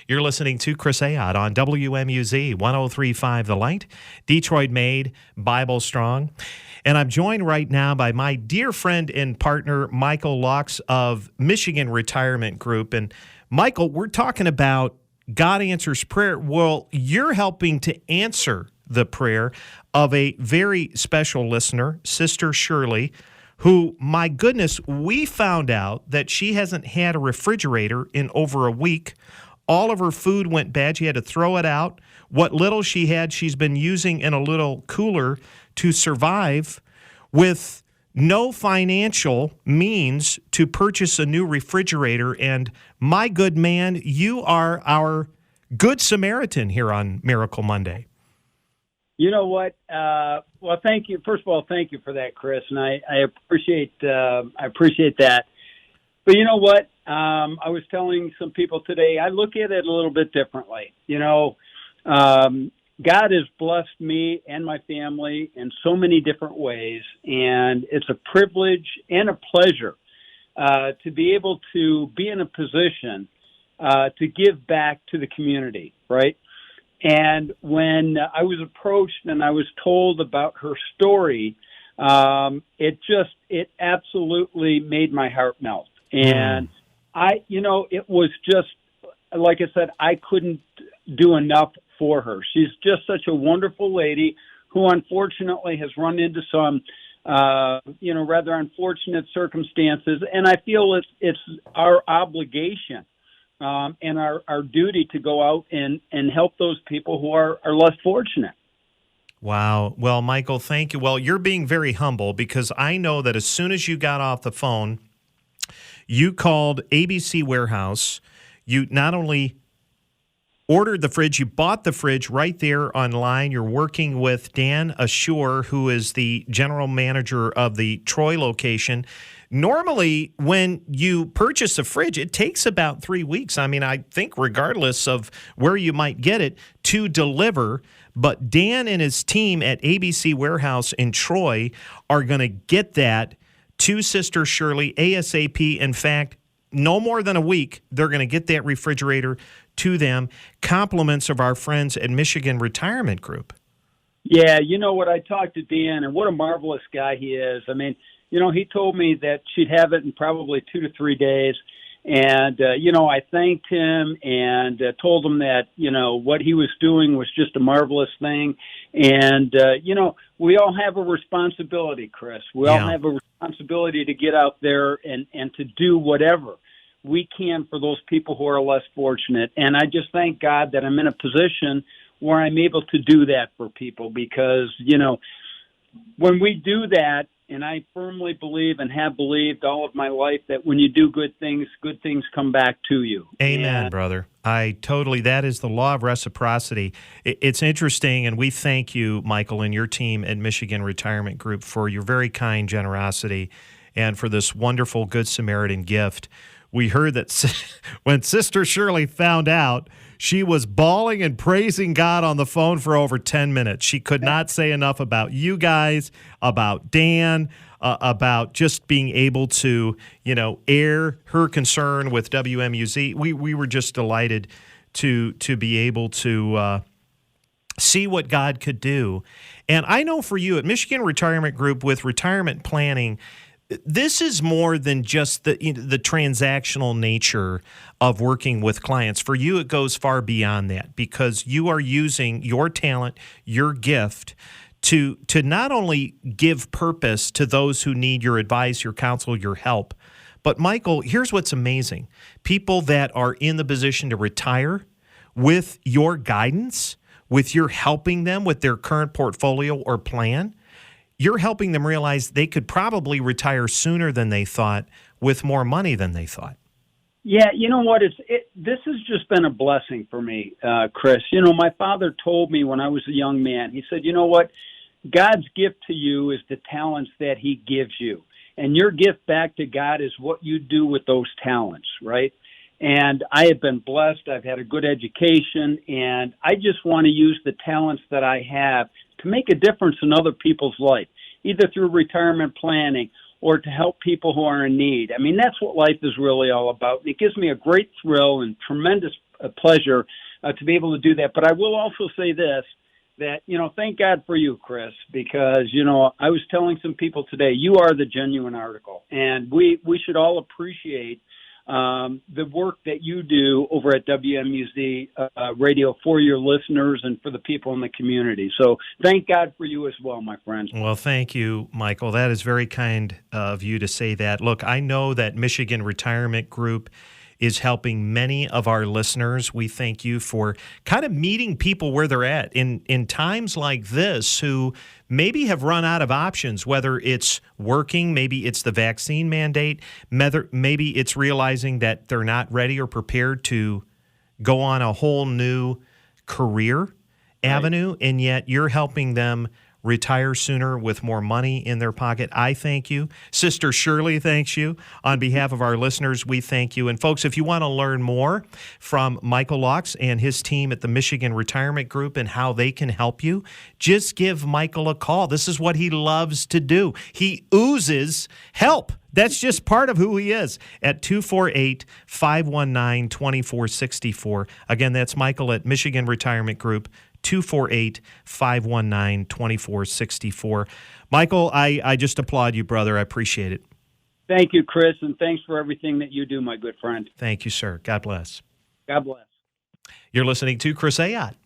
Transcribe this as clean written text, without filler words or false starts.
You're listening to Chris Ayotte on WMUZ 103.5 The Light, Detroit-made, Bible Strong. And I'm joined right now by my dear friend and partner, Michael Laux of Michigan Retirement Group. And Michael, we're talking about God answers prayer. Well, you're helping to answer the prayer of a very special listener, Sister Shirley, who, my goodness, we found out that she hasn't had a refrigerator in over a week. All of her food went bad. She had to throw it out. What little she had, she's been using in a little cooler to survive, with no financial means to purchase a new refrigerator. And my good man, you are our Good Samaritan here on Miracle Monday. You know what? Well, thank you. First of all, thank you for that, Chris, and I appreciate that. But you know what? I was telling some people today, I look at it a little bit differently. You know, God has blessed me and my family in so many different ways, and it's a privilege and a pleasure to be able to be in a position to give back to the community, right? And when I was approached and I was told about her story, it absolutely made my heart melt. And it was just, like I said, I couldn't do enough for her. She's just such a wonderful lady who unfortunately has run into some, rather unfortunate circumstances. And I feel it's our obligation and our duty to go out and help those people who are less fortunate. Wow. Well, Michael, thank you. Well, you're being very humble, because I know that as soon as you got off the phone, you called ABC Warehouse. You not only ordered the fridge, you bought the fridge right there online. You're working with Dan Ashur, who is the general manager of the Troy location. Normally, when you purchase a fridge, it takes about 3 weeks. I mean, I think regardless of where you might get it, to deliver. But Dan and his team at ABC Warehouse in Troy are going to get that to Sister Shirley ASAP. In fact, no more than a week, they're going to get that refrigerator to them. Compliments of our friends at Michigan Retirement Group. Yeah, you know what? I talked to Dan, and what a marvelous guy he is. I mean, he told me that she'd have it in probably 2 to 3 days. And, I thanked him and told him that, what he was doing was just a marvelous thing. And, we all have a responsibility, Chris. We all have a responsibility to get out there and to do whatever we can for those people who are less fortunate. And I just thank God that I'm in a position where I'm able to do that for people, because, when we do that, and I firmly believe and have believed all of my life that when you do good things come back to you. Amen, brother. That is the law of reciprocity. It's interesting, and we thank you, Michael, and your team at Michigan Retirement Group for your very kind generosity and for this wonderful Good Samaritan gift. We heard that when Sister Shirley found out, she was bawling and praising God on the phone for over 10 minutes. She could not say enough about you guys, about Dan, about just being able to, air her concern with WMUZ. We were just delighted to be able to see what God could do. And I know for you at Michigan Retirement Group with retirement planning, this is more than just the transactional nature of working with clients. For you, it goes far beyond that, because you are using your talent, your gift, to not only give purpose to those who need your advice, your counsel, your help. But, Michael, here's what's amazing. People that are in the position to retire, with your guidance, with your helping them with their current portfolio or plan, you're helping them realize they could probably retire sooner than they thought, with more money than they thought. Yeah, you know what? This has just been a blessing for me, Chris. My father told me when I was a young man, he said, you know what? God's gift to you is the talents that he gives you. And your gift back to God is what you do with those talents, right? And I have been blessed. I've had a good education, and I just want to use the talents that I have to make a difference in other people's life, either through retirement planning or to help people who are in need. I mean, that's what life is really all about. It gives me a great thrill and tremendous a pleasure to be able to do that. But I will also say this, that, thank God for you, Chris, because, I was telling some people today, you are the genuine article. And we should all appreciate the work that you do over at WMUZ Radio for your listeners and for the people in the community. So thank God for you as well, my friend. Well, thank you, Michael. That is very kind of you to say that. Look, I know that Michigan Retirement Group is helping many of our listeners. We thank you for kind of meeting people where they're at in times like this who maybe have run out of options, whether it's working, maybe it's the vaccine mandate, maybe it's realizing that they're not ready or prepared to go on a whole new career avenue, right. And yet you're helping them retire sooner with more money in their pocket. I thank you. Sister Shirley thanks you. On behalf of our listeners, we thank you. And folks, if you want to learn more from Michael Laux and his team at the Michigan Retirement Group and how they can help you, just give Michael a call. This is what he loves to do. He oozes help. That's just part of who he is at 248-519-2464. Again, that's Michael at Michigan Retirement Group, 248-519-2464. Michael, I just applaud you, brother. I appreciate it. Thank you, Chris, and thanks for everything that you do, my good friend. Thank you, sir. God bless. God bless. You're listening to Chris Ayotte.